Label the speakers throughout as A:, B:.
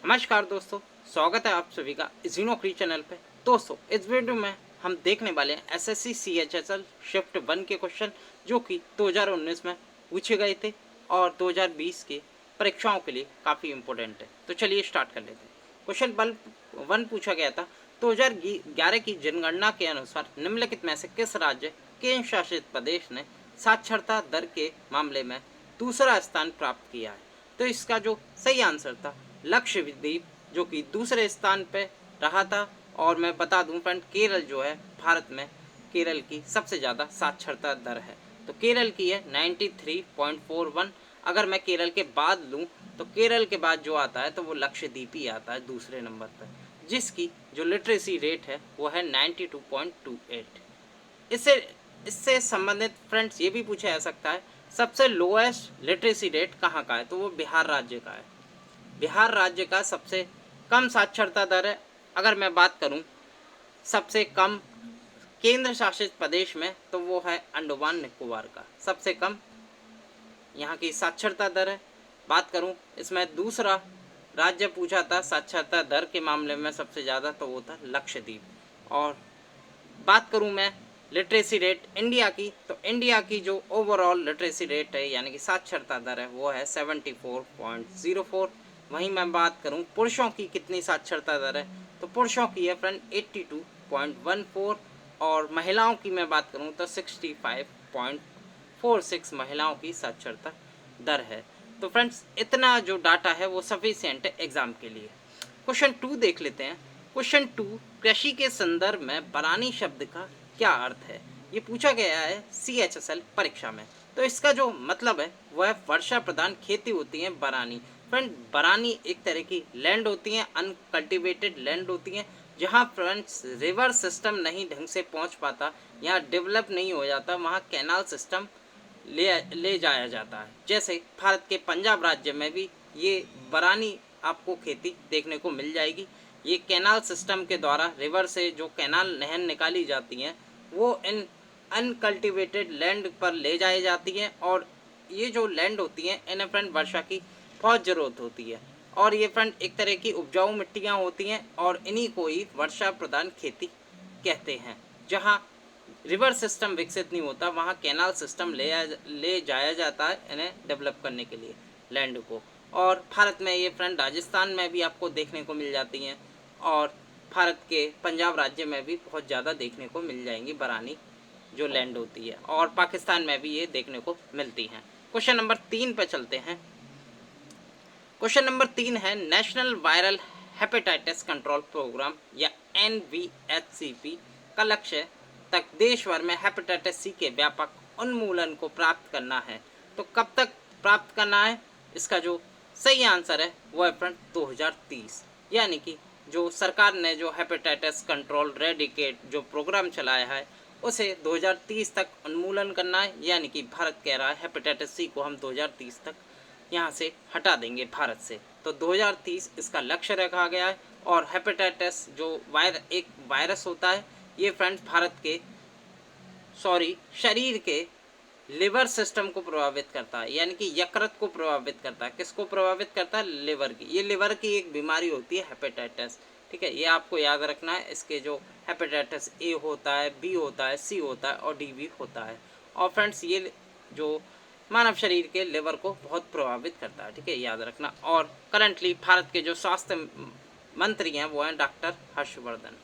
A: नमस्कार दोस्तों, स्वागत है आप सभी का जीनोक्री चैनल पे। दोस्तों, इस वीडियो में हम देखने वाले हैं एसएससी सीएचएसएल शिफ्ट 1 के क्वेश्चन जो कि 2019 में पूछे गए थे और 2020 के परीक्षाओं के लिए काफ़ी इम्पोर्टेंट है। तो चलिए स्टार्ट कर लेते हैं। क्वेश्चन बल 1 पूछा गया था, 2011 की जनगणना के अनुसार निम्नलिखित में से किस राज्य केंद्र शासित प्रदेश ने साक्षरता दर के मामले में दूसरा स्थान प्राप्त किया है? तो इसका जो सही आंसर था लक्षद्वीप, जो कि दूसरे स्थान पे रहा था। और मैं बता दूं फ्रेंड, केरल जो है भारत में केरल की सबसे ज़्यादा साक्षरता दर है। तो केरल की है 93.41। अगर मैं केरल के बाद लूं तो केरल के बाद जो आता है तो वो लक्षद्वीप ही आता है दूसरे नंबर पर, जिसकी जो लिटरेसी रेट है वो है 92.28। इससे इससे संबंधित फ्रेंड्स ये भी पूछा जा सकता है, सबसे लोएस्ट लिटरेसी रेट कहाँ का है? तो वो बिहार राज्य का है। बिहार राज्य का सबसे कम साक्षरता दर है। अगर मैं बात करूं सबसे कम केंद्र शासित प्रदेश में, तो वो है अंडमान निकोबार का सबसे कम यहाँ की साक्षरता दर है। बात करूं इसमें दूसरा राज्य पूछा था साक्षरता दर के मामले में सबसे ज़्यादा, तो वो था लक्षद्वीप। और बात करूं मैं लिटरेसी रेट इंडिया की, तो इंडिया की जो ओवरऑल लिटरेसी रेट है यानी कि साक्षरता दर है वो है 74.04। वहीं मैं बात करूं पुरुषों की कितनी साक्षरता दर है, तो पुरुषों की है फ्रेंड 82.14। और महिलाओं की मैं बात करूं तो 65.46 महिलाओं की साक्षरता दर है। तो फ्रेंड्स, इतना जो डाटा है वो सफिशिएंट है एग्जाम के लिए। क्वेश्चन 2 देख लेते हैं। क्वेश्चन 2, कृषि के संदर्भ में बरानी शब्द का क्या अर्थ है? ये पूछा गया है सीएचएसएल परीक्षा में। तो इसका जो मतलब है वह है वर्षा प्रधान खेती होती है बरानी। फ्रेंड, बरानी एक तरह की लैंड होती है, अनकल्टिवेटेड लैंड होती है, जहाँ फ्रेंड्स रिवर सिस्टम नहीं ढंग से पहुँच पाता, यहाँ डेवलप नहीं हो जाता, वहाँ कैनाल सिस्टम ले जाया जाता है। जैसे भारत के पंजाब राज्य में भी ये बरानी आपको खेती देखने को मिल जाएगी। ये कैनाल सिस्टम के द्वारा रिवर से जो कैनाल नहर निकाली जाती हैं वो इन अनकल्टिवेटेड लैंड पर ले जाई जाती हैं। और ये जो लैंड होती हैं इन्हें फ्रेंड वर्षा की बहुत ज़रूरत होती है। और ये फ्रेंड एक तरह की उपजाऊ मिट्टियाँ होती हैं और इन्हीं को ही वर्षा प्रधान खेती कहते हैं। जहाँ रिवर सिस्टम विकसित नहीं होता वहाँ कैनाल सिस्टम ले जाया जाता है इन्हें डेवलप करने के लिए लैंड को। और भारत में ये फ्रेंड राजस्थान में भी आपको देखने को मिल जाती हैं और भारत के पंजाब राज्य में भी बहुत ज़्यादा देखने को मिल जाएंगी बरानी जो लैंड होती है, और पाकिस्तान में भी ये देखने को मिलती हैं। क्वेश्चन नंबर 3 पर चलते हैं। क्वेश्चन नंबर 3 है, national viral hepatitis control programme या NVHCP का लक्ष्य तक देश भर में हेपेटाइटिस सी के व्यापक उन्मूलन को प्राप्त करना है। तो कब तक प्राप्त करना है? इसका जो सही आंसर है वो है फ्रेंड 2030। यानी कि जो सरकार ने जो हेपेटाइटिस कंट्रोल रेडिकेट जो प्रोग्राम चलाया है उसे 2030 तक उन्मूलन करना है। यानी कि भारत कह रहा है हेपेटाइटिस सी को हम 2030 तक यहाँ से हटा देंगे भारत से। तो 2030 इसका लक्ष्य रखा गया है। और हेपेटाइटिस जो एक वायरस होता है, ये फ्रेंड्स भारत के शरीर के लिवर सिस्टम को प्रभावित करता है, यानी कि यकृत को प्रभावित करता है। किसको प्रभावित करता है? लिवर की। ये लिवर की एक बीमारी होती है हेपेटाइटिस। ठीक है, ये आपको याद रखना है। इसके जो हेपेटाइटिस ए होता है, बी होता है, सी होता है और डी भी होता है। और फ्रेंड्स, ये जो मानव शरीर के लिवर को बहुत प्रभावित करता है। ठीक है, याद रखना। और करंटली भारत के जो स्वास्थ्य मंत्री हैं वो हैं डॉक्टर हर्षवर्धन।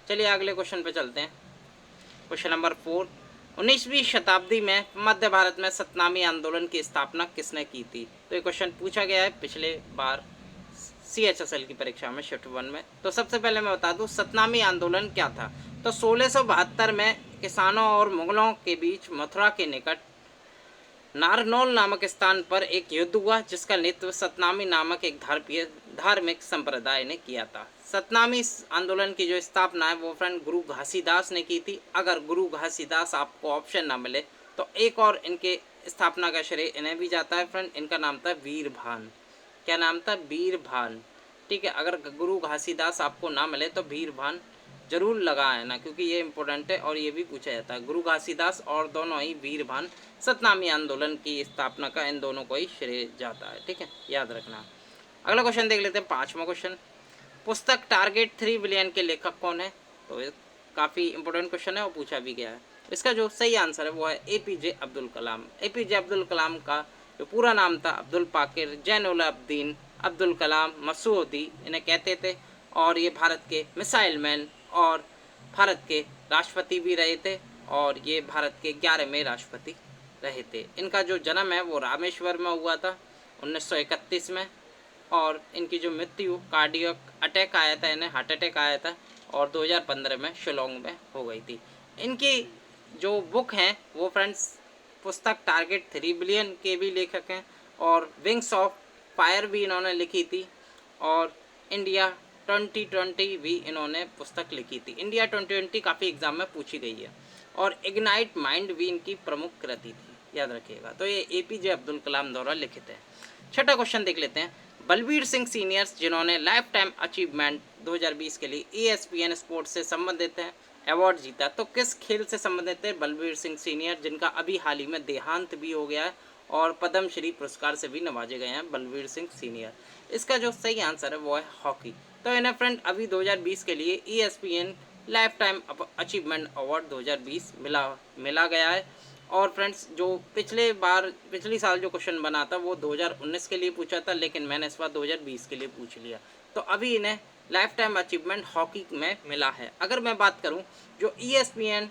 A: चलिए अगले क्वेश्चन पे चलते हैं। क्वेश्चन नंबर 4, 19वीं शताब्दी में मध्य भारत में सतनामी आंदोलन की स्थापना किसने की थी? तो ये क्वेश्चन पूछा गया है पिछले बार सीएचएसएल की परीक्षा में शिफ्ट 1 में। तो सबसे पहले मैं बता दूं सतनामी आंदोलन क्या था। तो 1672 में किसानों और मुगलों के बीच मथुरा के निकट नारनौल नामक स्थान पर एक युद्ध हुआ, जिसका नेतृत्व सतनामी नामक एक धार्मिक संप्रदाय ने किया था। सतनामी आंदोलन की जो स्थापना है वो फ्रेंड गुरु घासीदास ने की थी। अगर गुरु घासीदास आपको ऑप्शन ना मिले तो एक और इनके स्थापना का श्रेय इन्हें भी जाता है फ्रेंड। इनका नाम था वीरभान। क्या नाम था? वीरभान। ठीक है, अगर गुरु घासीदास आपको ना मिले तो वीरभान जरूर लगाए ना, क्योंकि ये इंपॉर्टेंट है और ये भी पूछा जाता है। गुरु घासीदास और दोनों ही वीरभान सतनामी आंदोलन की स्थापना का इन दोनों को ही श्रेय जाता है। ठीक है, याद रखना। अगला क्वेश्चन देख लेते हैं, 5वां क्वेश्चन। पुस्तक टारगेट 3 बिलियन के लेखक कौन है? तो ये काफ़ी इंपॉर्टेंट क्वेश्चन है और पूछा भी गया है। इसका जो सही आंसर है वो है एपीजे अब्दुल कलाम। एपीजे अब्दुल कलाम का जो पूरा नाम था अब्दुल पाकिर जैनुलब्दीन अब्दुल कलाम मसूदी इन्हें कहते थे, और ये भारत के मिसाइल मैन और भारत के राष्ट्रपति भी रहे थे, और ये भारत के 11वें राष्ट्रपति रहे थे। इनका जो जन्म है वो रामेश्वर में हुआ था 1931 में, और इनकी जो मृत्यु कार्डियक अटैक आया था, इन्हें हार्ट अटैक आया था, और 2015 में शिलोंग में हो गई थी। इनकी जो बुक हैं वो फ्रेंड्स पुस्तक टारगेट 3 बिलियन के भी लेखक हैं, और विंग्स ऑफ फायर भी इन्होंने लिखी थी, और इंडिया 2020 भी इन्होंने पुस्तक लिखी थी। इंडिया 2020 काफ़ी एग्जाम में पूछी गई है, और इग्नाइट माइंड भी इनकी प्रमुख कृति थी, याद रखिएगा। तो ये एपीजे अब्दुल कलाम द्वारा लिखित है। छठा क्वेश्चन देख लेते हैं, बलबीर सिंह सीनियर्स जिन्होंने लाइफ टाइम अचीवमेंट 2020 के लिए ESPN स्पोर्ट्स से संबंधित है अवार्ड जीता, तो किस खेल से संबंधित है बलबीर सिंह सीनियर, जिनका अभी हाल ही में देहांत भी हो गया है और पद्मश्री पुरस्कार से भी नवाजे गए हैं बलबीर सिंह सीनियर? इसका जो सही आंसर है वो है हॉकी। तो इन्हें फ्रेंड अभी 2020 के लिए ESPN life time achievement award 2020 मिला गया है। और फ्रेंड्स जो पिछली साल जो क्वेश्चन बना था वो 2019 के लिए पूछा था, लेकिन मैंने इस बार 2020 के लिए पूछ लिया, तो अभी इन्हें लाइफ टाइम अचीवमेंट हॉकी में मिला है। अगर मैं बात करूं जो ESPN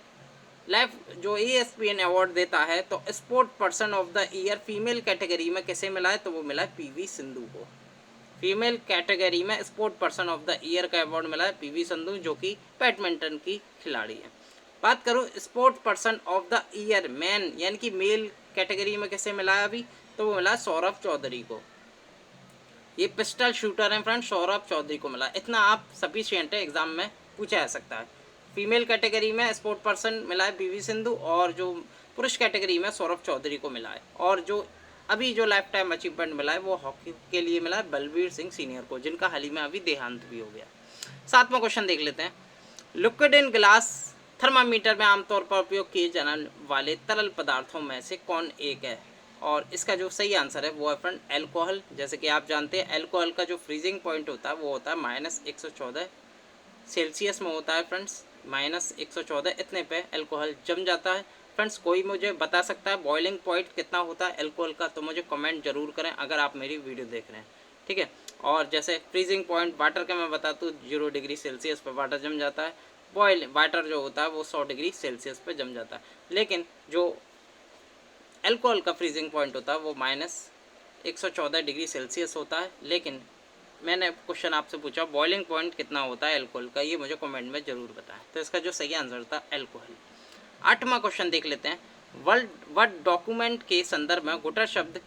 A: अवार्ड देता है, तो sport person of the year female category में किसे मिला है? तो वो मिला है PV सिंधु को। फीमेल कैटेगरी में sport person of the year का अवार्ड मिला है PV सिंधु, जो कि बैडमिंटन की खिलाड़ी है। बात करूं sport person of the year man यानी कि मेल कैटेगरी में किसे मिला है अभी? तो वो मिला सौरभ चौधरी को। ये पिस्टल शूटर हैं फ्रेंड, सौरभ चौधरी को मिला। इतना आप सफिशिएंट है, एग्जाम में पूछा जा सकता है। फीमेल कैटेगरी में स्पोर्ट पर्सन मिला है PV सिंधु, और जो पुरुष कैटेगरी में सौरभ चौधरी को मिला है। और जो अभी जो लाइफ टाइम अचीवमेंट मिला है वो हॉकी के लिए मिला है बलबीर सिंह सीनियर को, जिनका हाल ही में अभी देहांत भी हो गया। 7वां क्वेश्चन देख लेते हैं, लिक्विड इन ग्लास थर्मामीटर में आमतौर पर उपयोग किए जाने वाले तरल पदार्थों में से कौन एक है? और इसका जो सही आंसर है वो है फ्रेंड एल्कोहल। जैसे कि आप जानते हैं एल्कोहल का जो फ्रीजिंग पॉइंट होता है वो होता है -114 सेल्सियस में होता है फ्रेंड्स। -114 इतने पे एल्कोहल जम जाता है। फ्रेंड्स कोई मुझे बता सकता है बॉइलिंग पॉइंट कितना होता है एल्कोहल का? तो मुझे कमेंट जरूर करें अगर आप मेरी वीडियो देख रहे हैं, ठीक है। और जैसे फ्रीजिंग पॉइंट वाटर का मैं बताता हूँ 0 डिग्री सेल्सियस पर वाटर जम जाता है। बॉयल वाटर जो होता है वो 100 डिग्री सेल्सियस पे जम जाता है, लेकिन जो एल्कोहल का फ्रीजिंग पॉइंट होता है वो -114 डिग्री सेल्सियस होता है। लेकिन मैंने क्वेश्चन आपसे पूछा बॉइलिंग पॉइंट कितना होता है एल्कोहल का, ये मुझे कमेंट में ज़रूर बताएं। तो इसका जो सही आंसर था एल्कोहल। 8वां क्वेश्चन देख लेते हैं, वर्ड डॉक्यूमेंट के संदर्भ में गुटर शब्द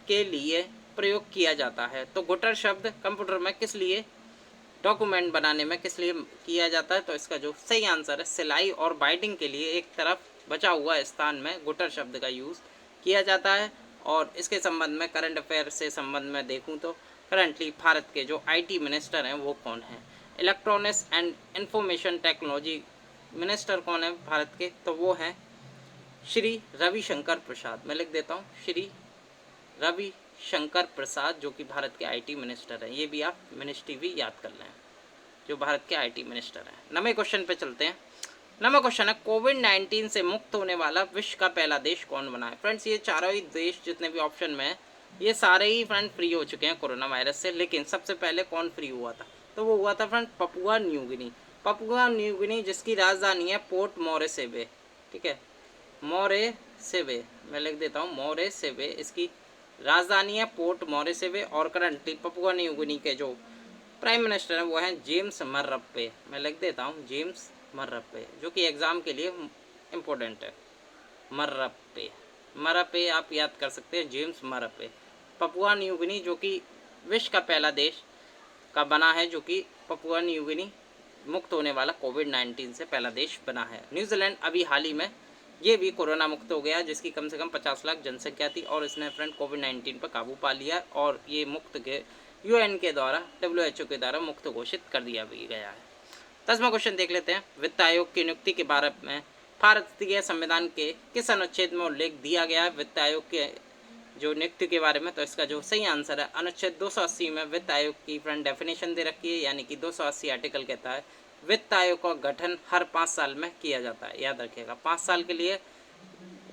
A: के लिए प्रयोग किया जाता है। तो गुटर शब्द कंप्यूटर में किस लिए, डॉक्यूमेंट बनाने में किस लिए किया जाता है? तो इसका जो सही आंसर है सिलाई और बाइंडिंग के लिए एक तरफ बचा हुआ स्थान में गुटर शब्द का यूज़ किया जाता है। और इसके संबंध में करंट अफेयर से संबंध में देखूं तो करंटली भारत के जो IT मिनिस्टर हैं वो कौन हैं? Electronics and information technology minister कौन है भारत के? तो वो हैं श्री रविशंकर प्रसाद। मैं लिख देता हूँ श्री रविशंकर प्रसाद, जो कि भारत के IT मिनिस्टर हैं। ये भी आप मिनिस्ट्री भी याद कर लें, जो भारत के IT मिनिस्टर हैं। 9वें क्वेश्चन पे चलते हैं। 9वां क्वेश्चन है, कोविड-19 से मुक्त होने वाला विश्व का पहला देश कौन बना है? फ्रेंड्स ये चारों ही देश जितने भी ऑप्शन में है ये सारे ही फ्रेंड फ्री हो चुके हैं कोरोना वायरस से, लेकिन सबसे पहले कौन फ्री हुआ था? तो वो हुआ था friend Papua New Guinea. Papua New Guinea जिसकी राजधानी है पोर्ट मोरेसेबे, ठीक है, मोरेसेबे। मैं लिख देता हूँ मोरेसेबे, इसकी राजधानी है पोर्ट मोरेसेबे। और करंटली पपुआ न्यू गिनी के जो प्राइम मिनिस्टर हैं वो हैं जेम्स मर्रप्पे। मैं लिख देता हूँ जेम्स मर्रप्पे, जो कि एग्ज़ाम के लिए इम्पोर्टेंट है। मर्रप्पे आप याद कर सकते हैं, जेम्स मर्रप्पे। पपुआ न्यू गिनी जो कि विश्व का पहला देश का बना है, जो कि पपुआ न्यू गिनी मुक्त होने वाला कोविड-19 से पहला देश बना है। न्यूजीलैंड अभी हाल ही में ये भी कोरोना मुक्त हो गया, जिसकी कम से कम 50 लाख जनसंख्या थी, और इसने फ्रेंड कोविड-19 पर काबू पा लिया, और ये मुक्त के UN के द्वारा WHO के द्वारा मुक्त घोषित कर दिया भी गया है। 10वां क्वेश्चन देख लेते हैं, वित्त आयोग की नियुक्ति के बारे में भारतीय संविधान के किस अनुच्छेद में उल्लेख दिया गया है? वित्त आयोग के जो नियुक्ति के बारे में, तो इसका जो सही आंसर है अनुच्छेद 280 में वित्त आयोग की फ्रेंड डेफिनेशन दे रखी है, यानी कि 280 आर्टिकल कहता है वित्त आयोग का गठन हर 5 साल में किया जाता है। याद रखिएगा 5 साल के लिए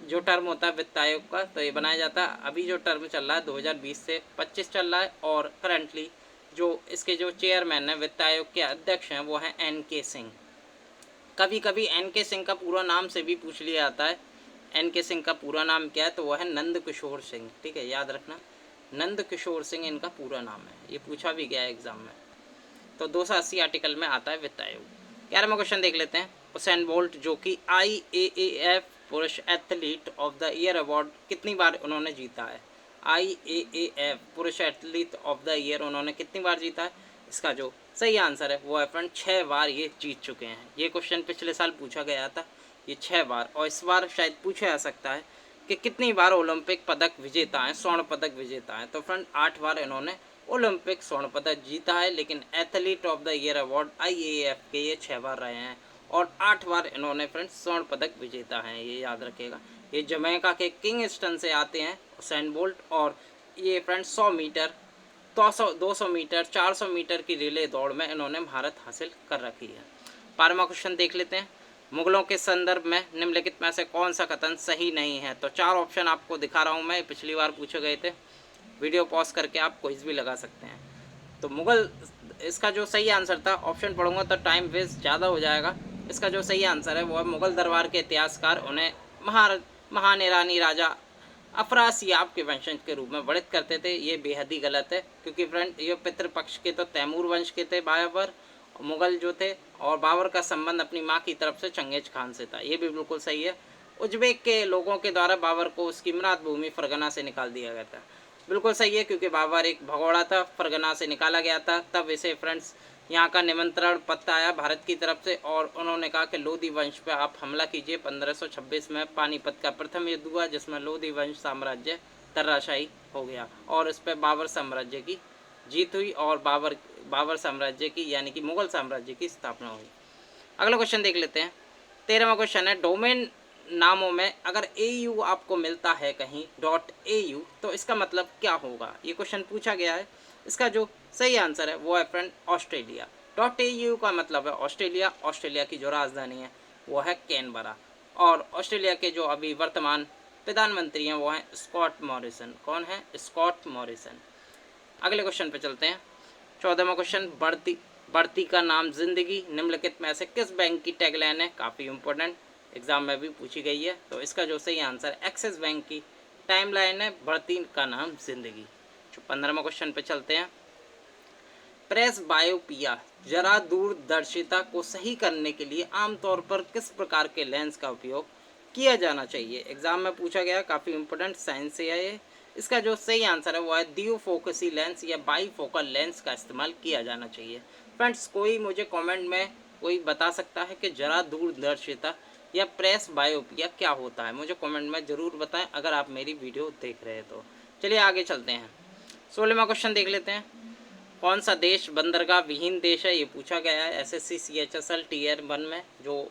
A: जो टर्म होता है वित्त आयोग का, तो ये बनाया जाता है। अभी जो टर्म चल रहा है 2020 से 25 चल रहा है, और करंटली जो इसके जो चेयरमैन है वित्त आयोग के अध्यक्ष हैं वो हैं NK सिंह। कभी कभी NK सिंह का पूरा नाम से भी पूछ लिया जाता है। NK सिंह का पूरा नाम क्या है, तो वह है नंद किशोर सिंह। ठीक है, याद रखना नंद किशोर सिंह इनका पूरा नाम है, ये पूछा भी गया है एग्जाम में। तो 280 आर्टिकल में आता है वित्त आयोग। 11वां क्वेश्चन देख लेते हैं। उसेन बोल्ट जो कि IAAF पुरुष athlete of the year award कितनी बार उन्होंने जीता है? IAAF पुरुष एथलीट ऑफ द ईयर उन्होंने कितनी बार जीता है? इसका जो सही आंसर है वो है फ्रेंड 6 बार ये जीत चुके हैं। ये क्वेश्चन पिछले साल पूछा गया था, ये 6 बार, और इस बार शायद पूछा जा सकता है कि कितनी बार ओलंपिक पदक विजेता हैं, स्वर्ण पदक विजेता हैं। तो फ्रेंड 8 बार इन्होंने ओलंपिक स्वर्ण पदक जीता है, लेकिन athlete of the year award IAAF के ये 6 बार रहे हैं, और 8 बार इन्होंने फ्रेंड्स स्वर्ण पदक विजेता हैं। ये याद रखिएगा। ये जमैका के किंगस्टन से आते हैं उसेन बोल्ट, और ये फ्रेंड्स 100 मीटर, 200 मीटर, 400 मीटर की रिले दौड़ में इन्होंने महारत हासिल कर रखी है। 12वां क्वेश्चन देख लेते हैं। मुगलों के संदर्भ में निम्नलिखित में से कौन सा कथन सही नहीं है? तो 4 ऑप्शन आपको दिखा रहा हूँ मैं, पिछली बार पूछे गए थे। वीडियो पॉज करके आप क्विज भी लगा सकते हैं। तो मुगल, इसका जो सही आंसर था, ऑप्शन पढ़ूंगा तो टाइम वेस्ट ज़्यादा हो जाएगा। इसका जो सही आंसर है वो है मुगल दरबार के इतिहासकार उन्हें महान ईरानी राजा अफरासियाब के वंशज के रूप में वर्णित करते थे। ये बेहद ही गलत है, क्योंकि फ्रेंड ये पितृपक्ष के तो तैमूर वंश के थे बाबर, मुगल जो थे, और बाबर का संबंध अपनी माँ की तरफ से चंगेज खान से था। ये भी बिल्कुल सही है। उज्बेक के लोगों के द्वारा बाबर को उसकी मुराद भूमि फरगना से निकाल दिया गया था। बिल्कुल सही है, क्योंकि बाबर एक भगोड़ा था, फरगना से निकाला गया था। तब इसे फ्रेंड्स यहाँ का निमंत्रण पत्र आया भारत की तरफ से, और उन्होंने कहा कि लोधी वंश पर आप हमला कीजिए। 1526 में पानीपत का प्रथम युद्ध हुआ, जिसमें लोधी वंश साम्राज्य धराशायी हो गया, और इस पर बाबर साम्राज्य की जीत हुई, और बाबर साम्राज्य की यानी कि मुगल साम्राज्य की स्थापना हुई। अगला क्वेश्चन देख लेते हैं। 13वां क्वेश्चन है, डोमेन नामों में अगर AU आपको मिलता है कहीं .AU, तो इसका मतलब क्या होगा? ये क्वेश्चन पूछा गया है। इसका जो सही आंसर है वो है फ्रेंड ऑस्ट्रेलिया। .AU का मतलब है ऑस्ट्रेलिया। ऑस्ट्रेलिया की जो राजधानी है वो है कैनबरा, और ऑस्ट्रेलिया के जो अभी वर्तमान प्रधानमंत्री हैं वो हैं स्कॉट मॉरिसन। कौन है? Scott Morrison. अगले क्वेश्चन पे चलते हैं। 14वां क्वेश्चन, बढ़ती का नाम जिंदगी निम्नलिखित में से किस बैंक की टैगलाइन है? काफ़ी इंपॉर्टेंट, एग्जाम में भी पूछी गई है। तो इसका जो सही आंसर एक्सिस बैंक की टाइमलाइन है बढ़ती का नाम जिंदगी। 15वां क्वेश्चन पे चलते हैं। प्रेस बायोपिया जरा दूरदर्शिता को सही करने के लिए आमतौर पर किस प्रकार के लेंस का उपयोग किया जाना चाहिए? एग्जाम में पूछा गया, काफ़ी इंपॉर्टेंट साइंस से है ये। इसका जो सही आंसर है वो है द्विफोकसी लेंस या बाईफोकल लेंस का इस्तेमाल किया जाना चाहिए। फ्रेंड्स, कोई मुझे कमेंट में कोई बता सकता है कि जरा दूरदर्शिता या प्रेस बायोपिया क्या होता है? मुझे कमेंट में ज़रूर बताएं अगर आप मेरी वीडियो देख रहे हैं तो। चलिए आगे चलते हैं। 16वां क्वेश्चन देख लेते हैं। कौन सा देश बंदरगाह विहीन देश है? ये पूछा गया है SSC CHSL Tier 1 में, जो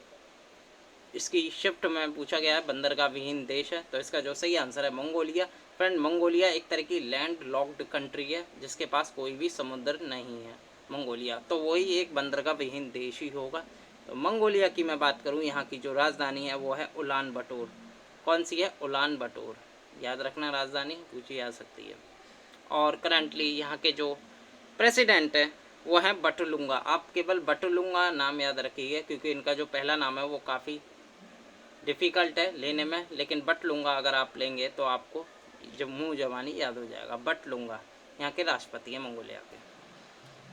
A: इसकी शिफ्ट में पूछा गया है, बंदरगाह विहीन देश है। तो इसका जो सही आंसर है मंगोलिया। फ्रेंड, मंगोलिया एक तरह की लैंड लॉक्ड कंट्री है जिसके पास कोई भी समुद्र नहीं है मंगोलिया, तो वही एक बंदरगाह विहीन देश ही होगा। तो मंगोलिया की मैं बात करूँ, यहाँ की जो राजधानी है वो है उलान बटोर। कौन सी है? उलान बटोर। याद रखना, राजधानी पूछी जा सकती है। और करंटली यहाँ के जो प्रेसिडेंट है वो है बटुलुंगा। आप केवल बटुलुंगा नाम याद रखिए, क्योंकि इनका जो पहला नाम है वो काफ़ी डिफ़िकल्ट है लेने में, लेकिन बटलुंगा अगर आप लेंगे तो आपको जब मुँह जबानी याद हो जाएगा। बटलुंगा यहाँ के राष्ट्रपति हैं मंगोलिया के।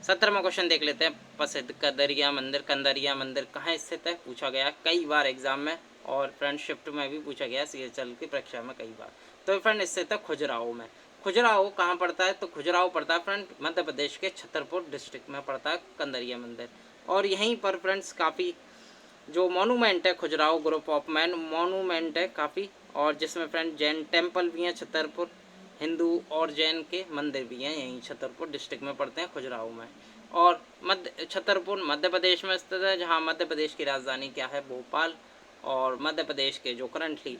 A: 17वां क्वेश्चन देख लेते हैं। प्रसिद्ध कंदरिया मंदिर कहाँ स्थित है? पूछा गया कई बार एग्जाम में, और फ्रेंड शिफ्ट में भी पूछा गया, CHL की परीक्षा में कई बार। तो फ्रेंड स्थित है खजुराहो में। खजुराहो कहाँ पड़ता है? तो खजुराहो पड़ता है फ्रेंड मध्य प्रदेश के छतरपुर डिस्ट्रिक्ट में पड़ता है कंदरिया मंदिर। और यहीं पर फ्रेंड्स काफ़ी जो मॉन्यूमेंट है, Khajuraho group of man monument है काफ़ी, और जिसमें फ्रेंड जैन टेम्पल भी हैं छतरपुर, हिंदू और जैन के मंदिर भी हैं, यहीं छतरपुर डिस्ट्रिक्ट में पड़ते हैं खजुराहो में। और छतरपुर मध्य प्रदेश में स्थित है, जहाँ मध्य प्रदेश की राजधानी क्या है? भोपाल। और मध्य प्रदेश के जो करंटली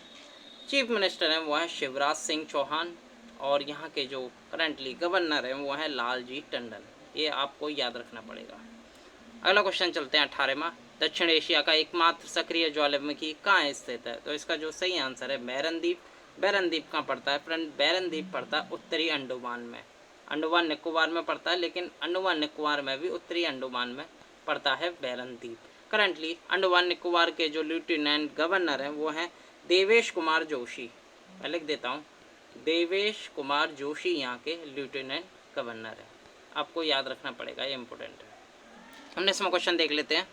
A: चीफ मिनिस्टर हैं वो हैं शिवराज सिंह चौहान। और यहाँ के जो करंटली गवर्नर हैं वो हैं लालजी टंडन। ये आपको याद रखना पड़ेगा। अगला क्वेश्चन चलते हैं 18वां। दक्षिण एशिया का एकमात्र सक्रिय ज्वालामुखी कहाँ स्थित है? तो इसका जो सही आंसर है बैरन द्वीप। बैरन द्वीप कहाँ पड़ता है फ्रेंड? बैरन द्वीप पड़ता है उत्तरी अंडमान में। अंडमान निकोबार में पड़ता है, लेकिन अंडमान निकोबार में भी उत्तरी अंडमान में पड़ता है बैरन द्वीप। करंटली अंडमान निकोबार के जो लेफ्टिनेंट गवर्नर हैं वो हैं देवेश कुमार जोशी। मैं लिख देता हूँ, देवेश कुमार जोशी यहाँ के लेफ्टिनेंट गवर्नर है। आपको याद रखना पड़ेगा, ये इंपॉर्टेंट है। हमने इसमें क्वेश्चन देख लेते हैं।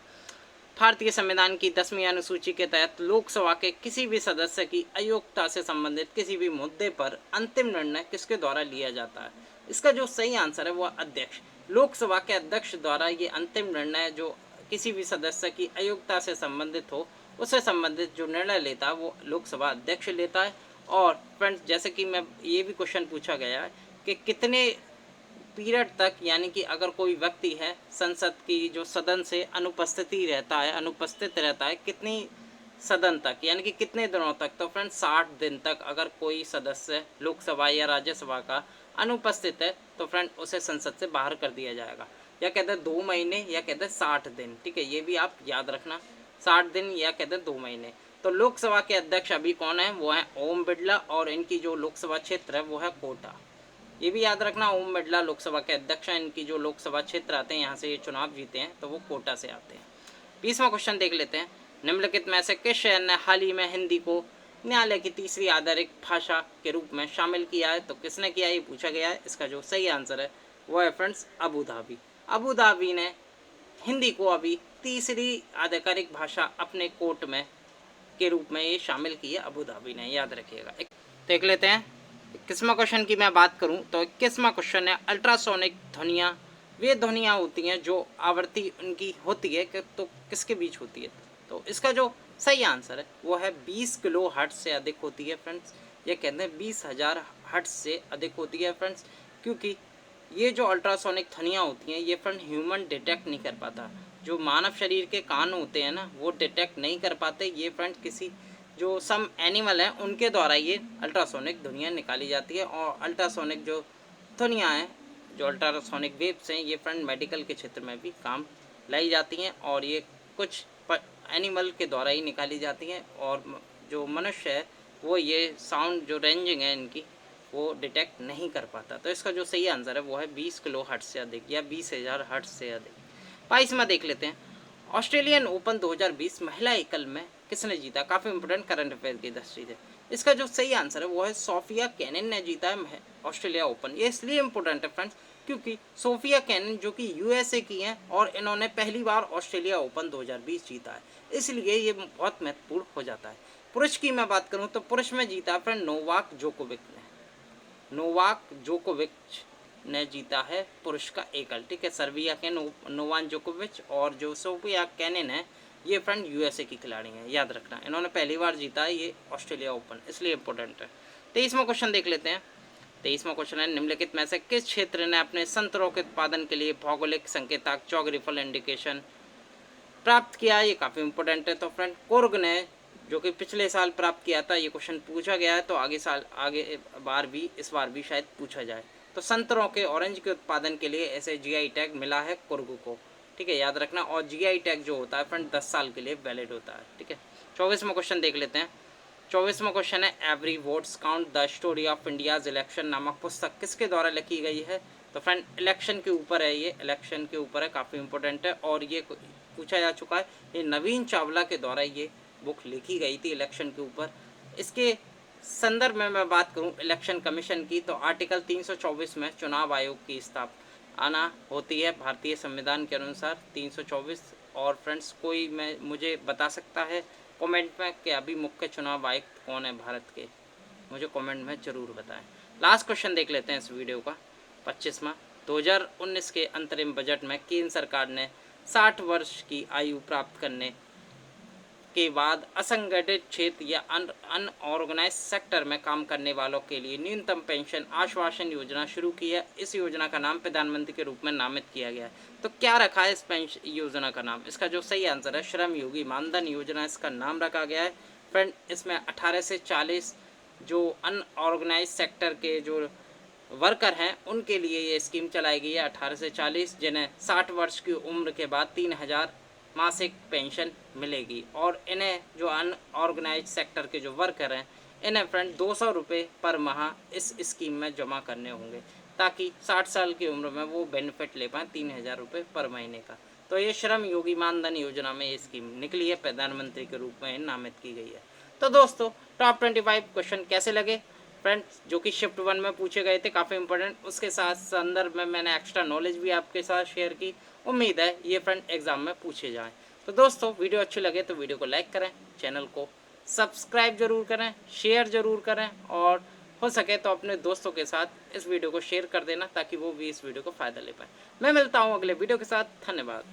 A: भारतीय संविधान की 10वीं अनुसूची के तहत लोकसभा के किसी भी सदस्य की अयोग्यता से संबंधित किसी भी मुद्दे पर अंतिम निर्णय किसके द्वारा लिया जाता है? इसका जो सही आंसर है वो अध्यक्ष। लोकसभा के अध्यक्ष द्वारा ये अंतिम निर्णय जो किसी भी सदस्य की अयोग्यता से संबंधित हो उससे संबंधित जो निर्णय लेता है वो लोकसभा अध्यक्ष लेता है। और फ्रेंड्स, जैसे कि मैं ये भी क्वेश्चन पूछा गया है कि कितने पीरियड तक, यानी कि अगर कोई व्यक्ति है संसद की जो सदन से अनुपस्थित रहता है कितनी सदन तक, यानी कि कितने दिनों तक? तो फ्रेंड्स 60 दिन तक अगर कोई सदस्य लोकसभा या राज्यसभा का अनुपस्थित है तो फ्रेंड उसे संसद से बाहर कर दिया जाएगा। या कहते हैं 2 महीने या कहते हैं 60 दिन। ठीक है, ये भी आप याद रखना, 60 दिन या कहते हैं 2 महीने। तो लोकसभा के अध्यक्ष अभी कौन है? वो है ओम बिरला, और इनकी जो लोकसभा क्षेत्र है वो है कोटा। ये भी याद रखना, ओम बिरला लोकसभा के अध्यक्ष हैं। इनकी जो लोकसभा क्षेत्र आते हैं यहाँ से ये चुनाव जीते हैं तो वो कोटा से आते हैं। 20वां क्वेश्चन देख लेते हैं। निम्नलिखित में से किस शहर ने हाल ही में हिंदी को न्यायालय की तीसरी आधारिक भाषा के रूप में शामिल किया है? तो किसने किया, ये पूछा गया है। इसका जो सही आंसर है वो है friends Abu Dhabi. Abu Dhabi ने हिंदी को अभी तीसरी आधिकारिक भाषा अपने कोर्ट में के रूप में ये शामिल की है अबू धाबी ने, याद रखिएगा। देख लेते हैं 21वां क्वेश्चन की मैं बात करूं तो 21वां क्वेश्चन है अल्ट्रासोनिक ध्वनियाँ वे ध्वनियाँ होती हैं जो आवृत्ति उनकी होती है कि तो किसके बीच होती है? तो इसका जो सही आंसर है वो है 20 किलो हर्ट्ज से अधिक होती है फ्रेंड्स। ये कहते हैं 20,000 हर्ट्ज से अधिक होती है फ्रेंड्स, क्योंकि ये जो अल्ट्रासोनिक ध्वनियाँ होती हैं ये फ्रेंड ह्यूमन डिटेक्ट नहीं कर पाता। जो मानव शरीर के कान होते हैं ना वो डिटेक्ट नहीं कर पाते। ये फ्रेंड किसी जो सम एनिमल हैं उनके द्वारा ये अल्ट्रासोनिक ध्वनियाँ निकाली जाती है। और अल्ट्रासोनिक जो ध्वनियाँ हैं, जो अल्ट्रासोनिक वेव्स हैं, ये फ्रेंड मेडिकल के क्षेत्र में भी काम लाई जाती हैं और ये कुछ एनिमल के द्वारा ही निकाली जाती हैं। और जो मनुष्य है वो ये साउंड जो रेंजिंग है इनकी वो डिटेक्ट नहीं कर पाता। तो इसका जो सही आंसर है वो है 20 किलो हर्ट्ज से अधिक या 20,000 हर्ट्ज से अधिक। 22वां देख लेते हैं। ऑस्ट्रेलियन ओपन 2020 महिला एकल में किसने जीता? काफ़ी इंपोर्टेंट करंट अफेयर की दृष्टि से। इसका जो सही आंसर है वो है सोफिया केनिन ने जीता है ऑस्ट्रेलिया ओपन। ये इसलिए इंपॉर्टेंट है फ्रेंड्स क्योंकि सोफिया केनिन जो कि यूएसए की हैं और इन्होंने पहली बार ऑस्ट्रेलिया ओपन 2020 जीता है, इसलिए ये बहुत महत्वपूर्ण हो जाता है। पुरुष की मैं बात करूँ तो पुरुष में जीता फ्रेंड नोवाक जोकोविक ने जीता है पुरुष का एकल। ठीक है, सर्बिया के नोवाक जोकोविच और जो सोफिया केनिन है ये फ्रेंड यूएसए की खिलाड़ी हैं, याद रखना। इन्होंने पहली बार जीता है ये ऑस्ट्रेलिया ओपन, इसलिए इंपॉर्टेंट है। 23वां क्वेश्चन देख लेते हैं। 23वां क्वेश्चन है निम्नलिखित में से किस क्षेत्र ने अपने संतरों के उत्पादन के लिए भौगोलिक संकेतक ज्योग्राफिकल इंडिकेशन प्राप्त किया? ये काफ़ी इंपॉर्टेंट है। तो फ्रेंड कुर्ग ने जो कि पिछले साल प्राप्त किया था, ये क्वेश्चन पूछा गया है तो आगे बार भी इस बार भी शायद पूछा जाए। तो संतरों के ऑरेंज के उत्पादन के लिए ऐसे जीआई टैग मिला है कुर्ग को। ठीक है, याद रखना। और जीआई टैग जो होता है फ्रेंड 10 साल के लिए वैलिड होता है। ठीक है, 24वां क्वेश्चन देख लेते हैं। 24वां क्वेश्चन है every votes count the story of India's election नामक पुस्तक किसके द्वारा लिखी गई है? तो फ्रेंड इलेक्शन के ऊपर है, ये इलेक्शन के ऊपर है, काफ़ी इंपॉर्टेंट है और ये पूछा जा चुका है। ये नवीन चावला के द्वारा ये बुक लिखी गई थी इलेक्शन के ऊपर। इसके संदर्भ में मैं बात करूं इलेक्शन कमीशन की तो आर्टिकल 324 में चुनाव आयोग की स्थापना होती है भारतीय संविधान के अनुसार 324। और फ्रेंड्स कोई मुझे बता सकता है कमेंट में कि अभी मुख्य चुनाव आयुक्त कौन है भारत के? मुझे कमेंट में ज़रूर बताएं। लास्ट क्वेश्चन देख लेते हैं इस वीडियो का, 25वां। 2019 के अंतरिम बजट में केंद्र सरकार ने 60 वर्ष की आयु प्राप्त करने के बाद असंगठित क्षेत्र या अनऑर्गेनाइज सेक्टर में काम करने वालों के लिए न्यूनतम पेंशन आश्वासन योजना शुरू की है। इस योजना का नाम प्रधानमंत्री के रूप में नामित किया गया है। तो क्या रखा है इस पेंशन योजना का नाम? इसका जो सही आंसर है श्रम योगी मानधन योजना इसका नाम रखा गया है। फ्रेंड इसमें 18 से 40 जो अनऑर्गेनाइज सेक्टर के जो वर्कर हैं उनके लिए ये स्कीम चलाई गई है 18 से 40, जिन्हें 60 वर्ष की उम्र के बाद 3000 मासिक पेंशन मिलेगी। और इन्हें जो अनऑर्गेनाइज सेक्टर के जो वर्कर हैं इन्हें फ्रेंड 200 रुपये पर माह इस स्कीम में जमा करने होंगे, ताकि 60 साल की उम्र में वो बेनिफिट ले पाएँ 3000 रुपये पर महीने का। तो ये श्रम योगी मानधन योजना में ये स्कीम निकली है, प्रधानमंत्री के रूप में नामित की गई है। तो दोस्तों टॉप 25 क्वेश्चन कैसे लगे फ्रेंड्स, जो कि शिफ्ट 1 में पूछे गए थे, काफ़ी इंपॉर्टेंट, उसके साथ संदर्भ में मैंने एक्स्ट्रा नॉलेज भी आपके साथ शेयर की। उम्मीद है ये फ्रेंड एग्जाम में पूछे जाएँ। तो दोस्तों वीडियो अच्छी लगे तो वीडियो को लाइक करें, चैनल को सब्सक्राइब जरूर करें, शेयर जरूर करें, और हो सके तो अपने दोस्तों के साथ इस वीडियो को शेयर कर देना ताकि वो भी इस वीडियो को फ़ायदा ले पाए। मैं मिलता हूँ अगले वीडियो के साथ। धन्यवाद।